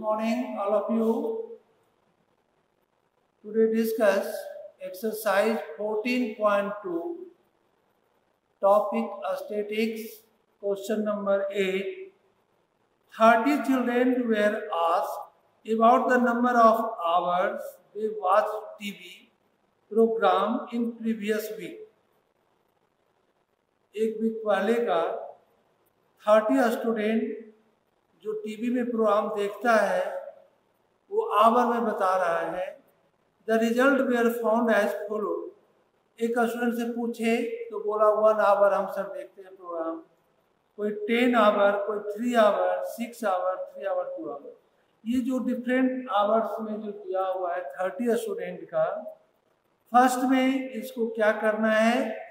morning, all of you. Today discuss exercise 14.2, topic statics, question number 8. 30 children were asked about the number of hours they watched TV program in previous week. एक week पहले का 30 student जो TV में programme देखता है वो our में बता रहा है. The result were found as follow. एक स्टूडेंट से पूछे तो बोला 1 आवर हम सब देखते हैं प्रोग्राम, कोई 10 आवर, कोई 3 आवर, 6 आवर, 3 आवर, 2 आवर. ये जो डिफरेंट आवर्स में जो दिया हुआ है 30 स्टूडेंट का, फर्स्ट में इसको क्या करना है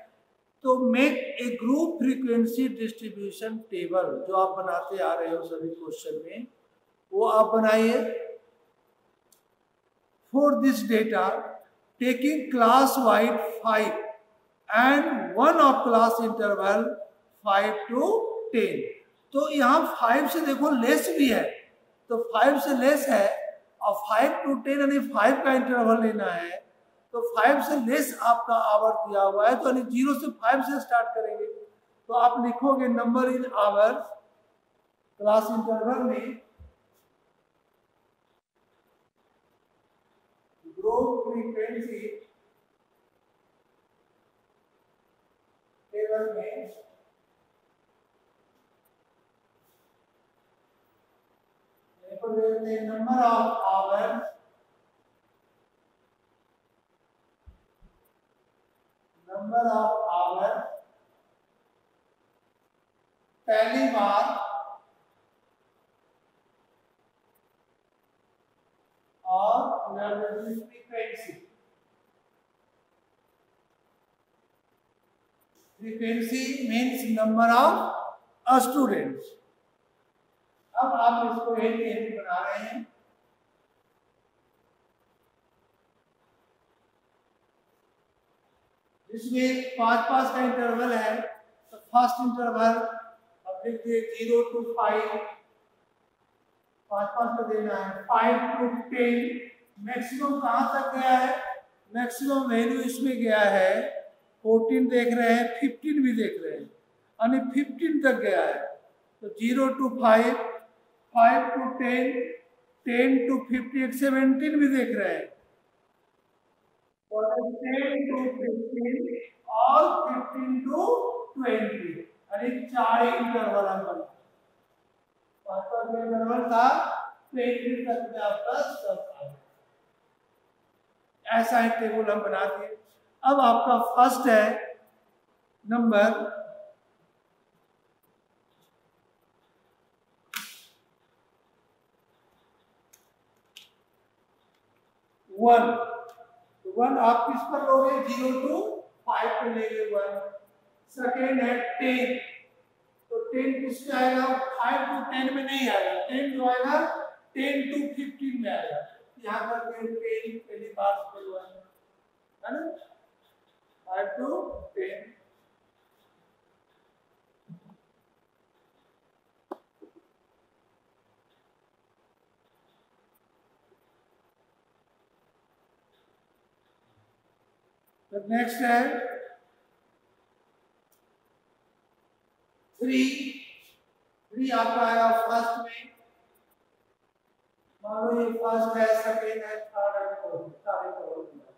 तो make a group frequency distribution table जो आप बनाते आ रहे हो सभी क्वेश्चन में, वो आप बनाइए. For this data taking class wide 5 and 1 of class interval 5 to 10. तो यहाँ 5 से देखो लेस भी है, तो 5 से लेस है और 5 to 10 यानी 5 का इंटरवल लेना है. तो 5 से लेस आपका आवर दिया हुआ है, तो यानी 0 से 5 से स्टार्ट करेंगे. तो आप लिखोगे number in hours class interval में ग्रुप फ्रीक्वेंसी टेबल में नंबर ऑफ आवर्स पहली बार और frequency means number of students. अब आप इसको एक बना रहे हैं. इसमें 5 का इंटरवल है, तो फर्स्ट इंटरवल अब लिख दिए 0 to 5, 5 का देना है. 5 to 10. मैक्सिमम कहाँ तक गया है? मैक्सिमम वैल्यू इसमें गया है 14 देख रहे हैं, 15 भी देख रहे हैं, यानी 15 तक गया है. तो 0 to 5, 5 to 10, 10 to 15, 17 भी देख रहे हैं. 10 to 15 और 15 to 20, अरे 4 इंटरवल हम बना. 5 का इंटरवल था 20 तक में आपका सब था. ऐसा एक टेबल हम बना दिए. अब आपका फर्स्ट है नंबर 1. 1 आप किस पर लोगे? 0 to 5 पे लेंगे 1. सेकेंड है 10, तो 10 किस पे आएगा? 5 to 10 में नहीं आएगा. 10 जो आएगा 10 to 15 में आएगा. यहाँ पर 10 पहली बार है ना, 5 to 10. तो नेक्स्ट है 3 आपका आएगा फर्स्ट में. मान लो ये फर्स्ट है, सेकेंड है, थर्ड है, फोर्थ, सारे कवर किया.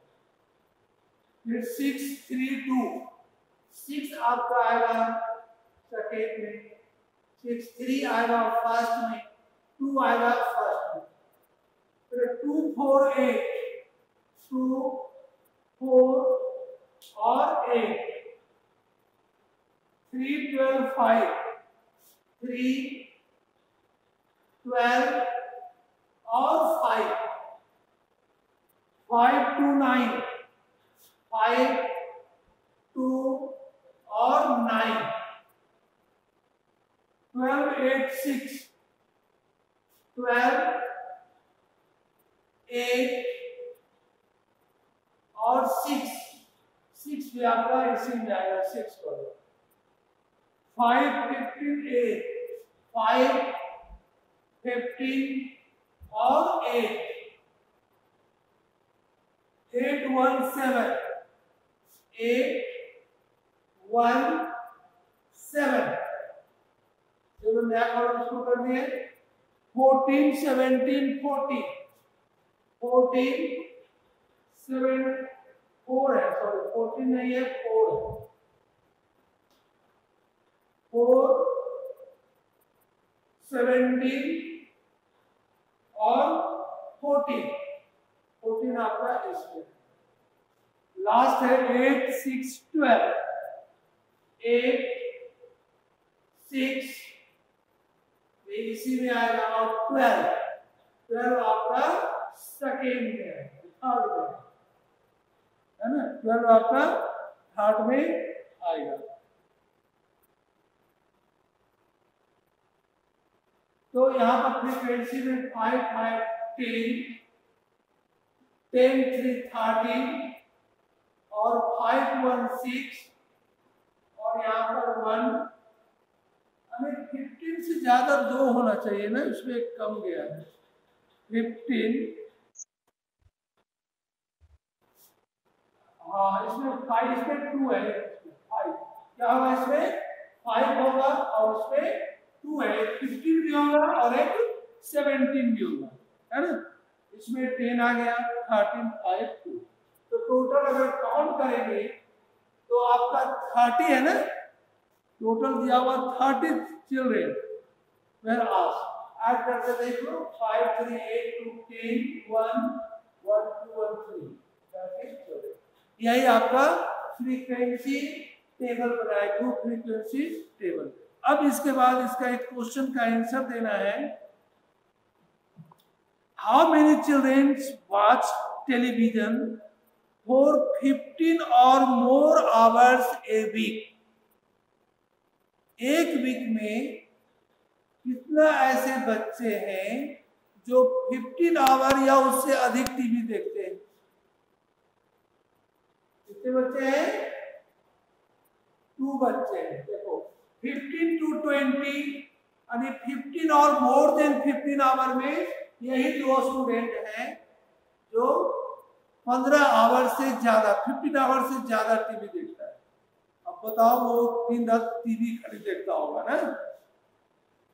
फिर 6, 3, 2. 6 आपका आएगा सेकेंड में, 6, 3 आएगा फर्स्ट में, 2 आएगा फर्स्ट में. फिर 2, 4, 8, 2, 4 और 8, 3, 12, 5, 3, 12 और 5, 5 to 9, 5, 2 और 9, 12, 8, 6, 12, 8 और 6 भी आपका इसी में आएगा. 6 करो. 5, 15, 8, 5, 15 और 817 चलो नया कॉलम शुरू कर दिए। 14 17 14 7 4 है, सॉरी 14 नहीं है, 4 है। 4 17 और 14 आपका इसमें लास्ट है। 8 6 12 8 6 इसी में आएगा और 12 आपका सेकेंड में है, थर्ड में है ना। 12 आपका थर्ड में आएगा। तो यहाँ पर फ्रीक्वेंसी में 5 5 10 10 3 13 और 5 1 6 और यहाँ पर 1, हमें 15 से ज्यादा 2 होना चाहिए ना, इसमें कम गया है 15। हाँ इसमें 5, इसमें 2 है, 5 क्या होगा, इसमें 5 होगा और इसमें 2 है, 15 भी होगा और एक 17 भी होगा, है ना। इसमें 10 आ गया, 13 5 2। तो टोटल अगर काउंट करेंगे तो आपका 30 है ना, टोटल दिया हुआ 30 चिल्ड्रेन वेयर आस्क्ड। ऐड करके देख लो 5 3 8 2 10 1 1 2 1 3 30। यही आपका फ्रीक्वेंसी टेबल बनाया, ग्रुप फ्रीक्वेंसी टेबल। अब इसके बाद इसका एक क्वेश्चन का आंसर देना है। How many children watch television for 15 और मोर आवर्स ए वीक। एक वीक में कितना ऐसे बच्चे हैं जो 15 आवर या उससे अधिक टीवी देखते हैं? कितने बच्चे हैं? 2 बच्चे हैं। देखो 15 to 20 यानी 15 और मोर देन 15 आवर में यही 2 स्टूडेंट हैं जो 15 आवर से ज्यादा 15 आवर से ज्यादा टीवी देखता है। अब बताओ वो दिन रात टीवी खाली देखता होगा ना।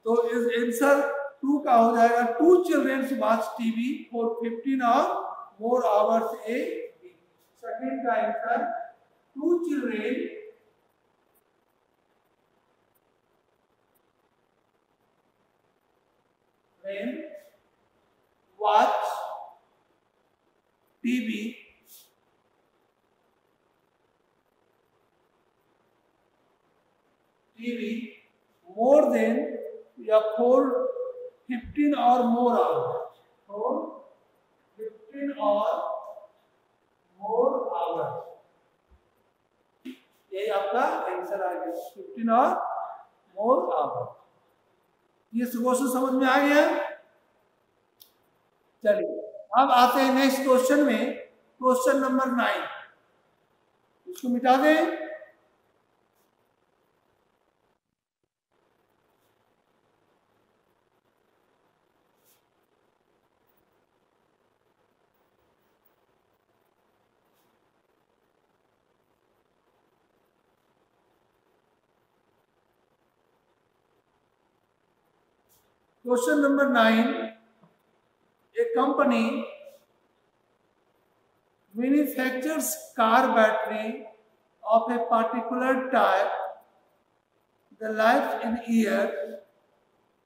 तो इस आंसर 2 का हो जाएगा 2 चिल्ड्रेन वॉच टीवी फॉर 15 और मोर आवर्स ए वीक। सेकंड का answer 2 children watch TV more than या 15 और more hours, 15 और more hours, ये आपका आंसर आ गया 15 और more hours। ये क्वेश्चन समझ में आ गया। चलिए अब आते हैं नेक्स्ट क्वेश्चन में, क्वेश्चन नंबर 9। इसको मिटा दें। Question number 9, a company manufactures car battery of a particular type. The life in year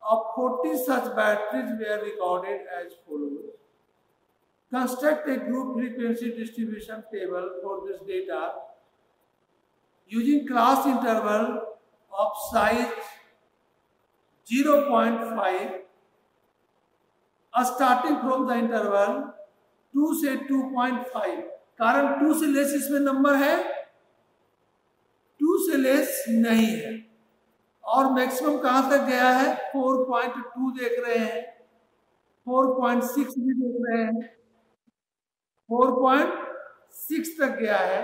of 40 such batteries were recorded as follows. Construct a group frequency distribution table for this data using class interval of size 0.5 starting from the interval 2 से 2.5। कारण 2 से less इसमें number है, 2 से less नहीं है। और maximum कहां तक गया है? 4.2 देख रहे हैं, 4.6 भी देख रहे हैं, 4.6 तक गया है,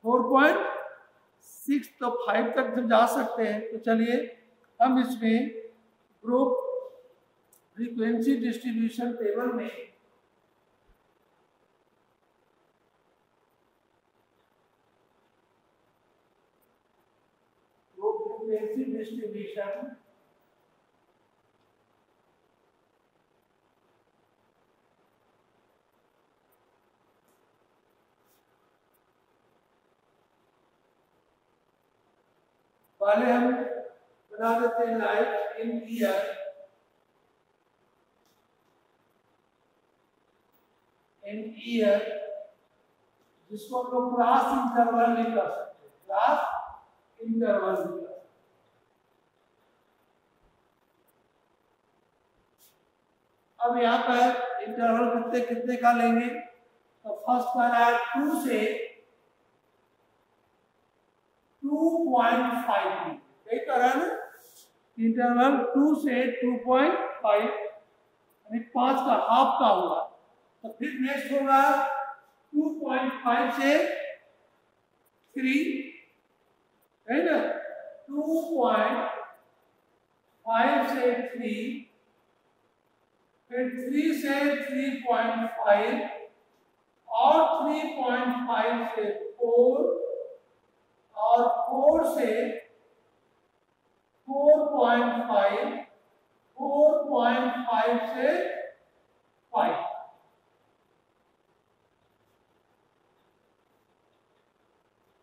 4.6 तो 5 तक जब जा सकते हैं। तो चलिए हम इसमें ग्रुप फ्रीक्वेंसी डिस्ट्रीब्यूशन टेबल में वो फ्रीक्वेंसी डिस्ट्रीब्यूशन पहले हम बना देते हैं लाइट इन ईयर, जिसको हम लोग क्लास इंटरवल नहीं कर सकते, क्लास इंटरवल नहीं कर सकते। अब यहाँ पर इंटरवल कितने कितने का लेंगे, तो फर्स्ट का है 2 से 2.5, यही कर रहा है ना, इंटरवल 2 से 2.5 यानी 5 का हाफ का हुआ। तो फिर नेक्स्ट होगा 2.5 से 3, है ना, 2.5 से 3, फिर 3 से 3.5 और 3.5 से 4 और 4 से 4.5, 4.5 से 5।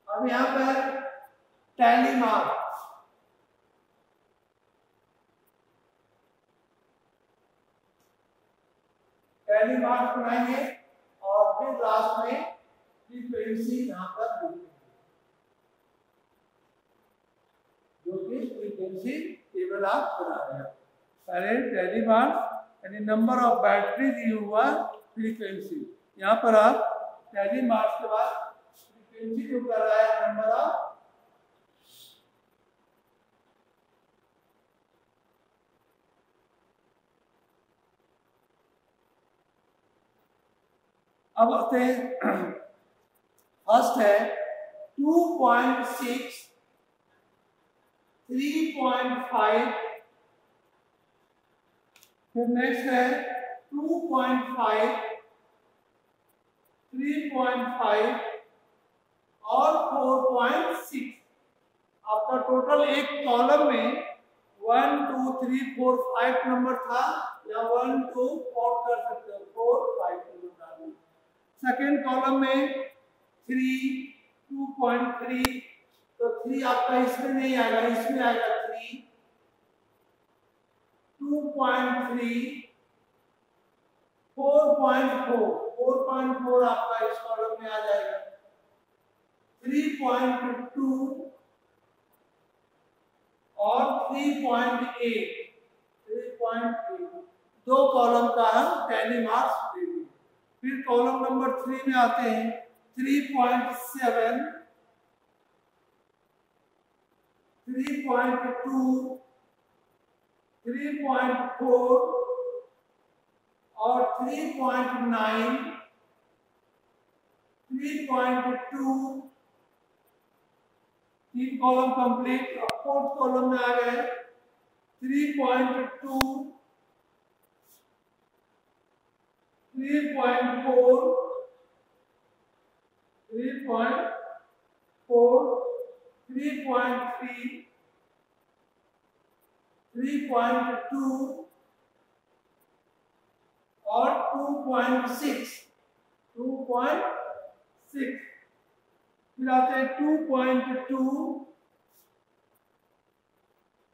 अब यहाँ पर टैली मार्क, टैली मार्क बनाएंगे और फिर लास्ट में फ्रीक्वेंसी यहाँ पर लिखेंगे, जो कि फ्रीक्वेंसी टेबल आप बना रहे हैं। पहले टैली मार्क यानी नंबर ऑफ बैटरी दी हुआ फ्रीक्वेंसी, यहाँ पर आप टैली मार्क के बाद फ्रीक्वेंसी जो कर रहा है नंबर ऑफ, अब आते हैं फर्स्ट है 2.6, 3.5, फिर नेक्स्ट है 2.5, 3.5 और 4.6। आपका टोटल एक कॉलम में 1 2 3 4 5 नंबर था, या 1 2 काउंट कर सकते हो, 4 5 नंबर डालना। सेकेंड कॉलम में 3, 2.3, तो 3 आपका इसमें नहीं आएगा, इसमें आएगा 3, 2.3, 4.4, 4.4 आपका इस कॉलम में आ जाएगा, 3.2 और 3.8, 3.8 दो कॉलम का हम टैली मार्क्स देंगे। फिर कॉलम नंबर 3 में आते हैं 3.7, 3.2, 3.4 और 3.9, 3.2, 3 कॉलम कंप्लीट। अब फोर्थ कॉलम में आ गए 3.2, 3.4, 3.3, 3.2 और 2.6, 2.6। फिर आते हैं 2.2,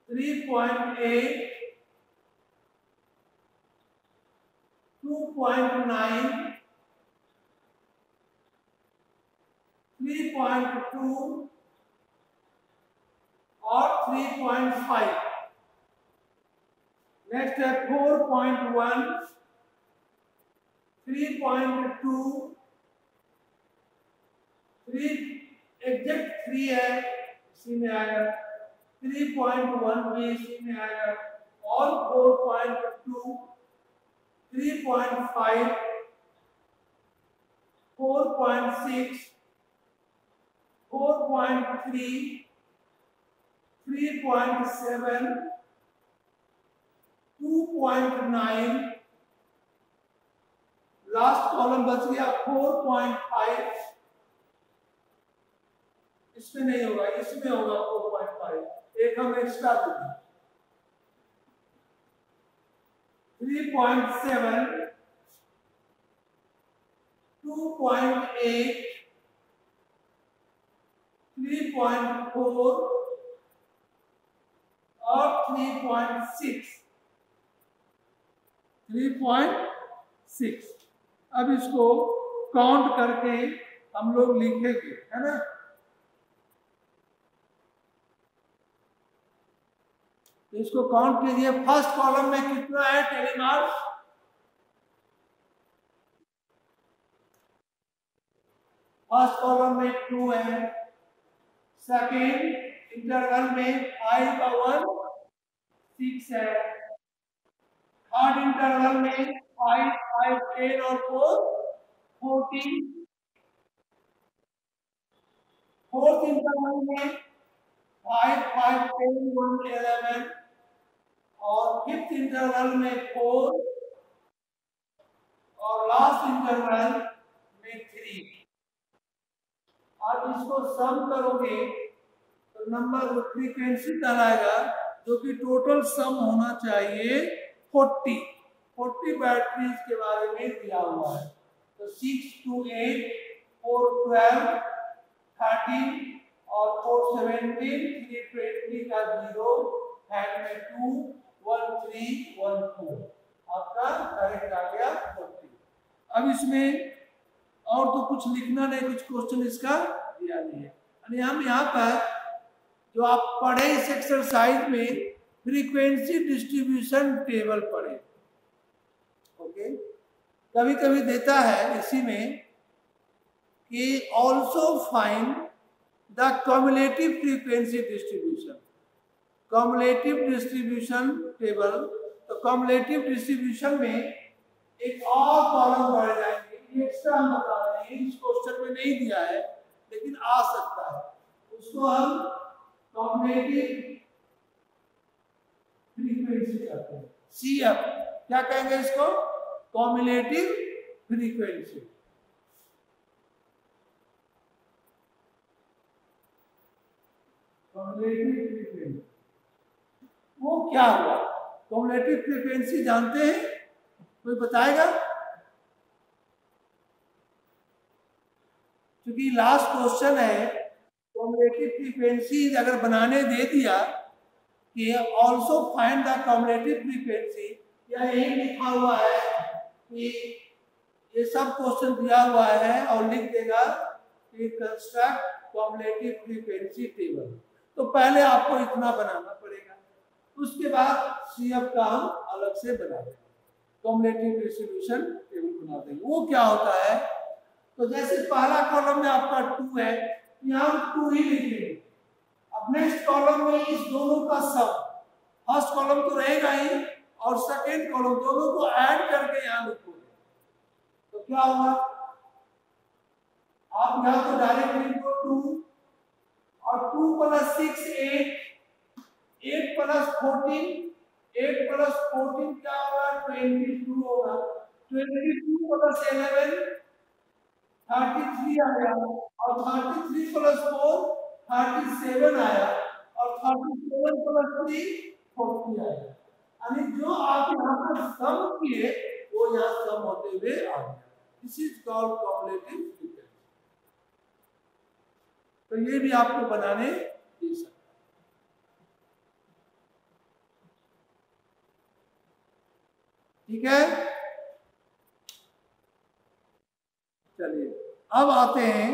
3.8, 2.9, 3.2 और 3.5। नेक्स्ट है 4.1, 3.2, 3 एग्जैक्ट 3 है, इसी में आएगा, 3.1 भी इसी में आएगा, और 4.2, 3.5, 4.6, 4.3, 3.7, 2.9, लास्ट कॉलम बच गया 4.5, इसमें नहीं होगा, इसमें होगा 4.5, एक हम एक्स्ट्रा देंगे। 3.7, 2.8, 3.4 और 3.6, 3.6। अब इसको काउंट करके हम लोग लिखेंगे, है ना। तो इसको काउंट कीजिए। फर्स्ट कॉलम में कितना है टेलीमार्क? फर्स्ट कॉलम में 2 है, सेकेंड इंटरवल में 5 का 1 6 है, थर्ड इंटरवल में 5 5 10 और 4 14, फोर्थ इंटरवल में 5 5 10 1 11 और फिफ्थ इंटरवल में 4 और लास्ट इंटरवल में 3। आप इसको सम करोगे तो नंबर फ्रीक्वेंसी कहलाएगा, जो कि टोटल सम होना चाहिए 40 बैटरीज के बारे में दिया हुआ है। तो 6 2 8 4 12 13 और 4 17 3 20 का 0 हैंड में 2 1 3 1 4, आपका करेक्ट आ गया 40। अब इसमें और तो कुछ लिखना नहीं, कुछ क्वेश्चन इसका दिया नहीं है। यानी हम यहाँ पर जो आप पढ़े इस एक्सरसाइज में फ्रीक्वेंसी डिस्ट्रीब्यूशन टेबल पढ़े। ओके, कभी कभी देता है इसी में कि also find the cumulative frequency distribution. Cumulative distribution table, तो कम्युलेटिव डिस्ट्रीब्यूशन में एक और कॉलम बढ़ जाएंगे, एक्स्ट्रा हम बता रहे हैं, इस क्वेश्चन में नहीं दिया है लेकिन आ सकता है। उसको हम कम्युलेटिव फ्रीक्वेंसी कहते हैं, CF। क्या कहेंगे इसको? Cumulative frequency. कम्युलेटिव फ्रीक्वेंसी वो क्या हुआ? कम्युलेटिव फ्रीक्वेंसी जानते हैं? कोई बताएगा? क्योंकि लास्ट क्वेश्चन है, कम्युलेटिव फ्रीक्वेंसी अगर बनाने दे दिया कि also find the cumulative frequency, या यही लिखा हुआ है कि ये सब क्वेश्चन दिया हुआ है और लिख देगा कि कंस्ट्रक्ट कम्युलेटिव फ्रीक्वेंसी टेबल, तो पहले आपको इतना बनाना पड़ेगा, उसके बाद CF का हम अलग से बना देंगे, कम्युलेटिव डिस्ट्रीब्यूशन टेबल बना देंगे। वो क्या होता है? तो जैसे पहला कॉलम में आपका 2 है, यहाँ हम 2 ही लिखेंगे। अब नेक्स्ट कॉलम में इस दोनों का सम, फर्स्ट कॉलम तो रहेगा ही और सेकेंड कॉलम, दोनों को ऐड करके यहाँ लिखोगे तो क्या होगा? आप यहाँ तो डायरेक्ट लिखो 2 और 2 + 6 8, 8 + 14, 8 + 14 क्या होगा? 22 होगा। 22 + 11 33 आया और 33 + 4 37 आया और 37 + 3 40 आया। यानी जो आप यहाँ पर सम किए वो यहाँ सम होते हुए आ गया। This is called cumulative frequency. तो ये भी आपको बनाने दे सकते। ठीक है, चलिए अब आते हैं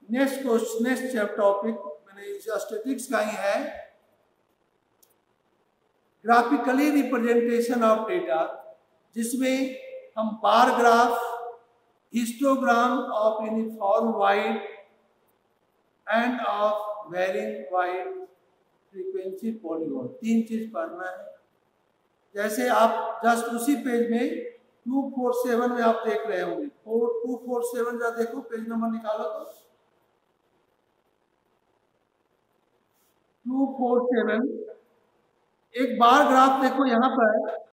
नेक्स्ट क्वेश्चन, नेक्स्ट टॉपिक, मैंने स्टैटिस्टिक्स का ही है, ग्राफिकली रिप्रेजेंटेशन ऑफ डेटा, जिसमें हम bar graph, histogram of uniform wide and of varying wide frequency polygon, 3 चीज पढ़ना है। जैसे आप जस्ट उसी पेज में 247 में आप देख रहे होंगे, 247 जरा देखो, पेज नंबर निकालो तो 247। एक बार ग्राफ देखो यहाँ पर,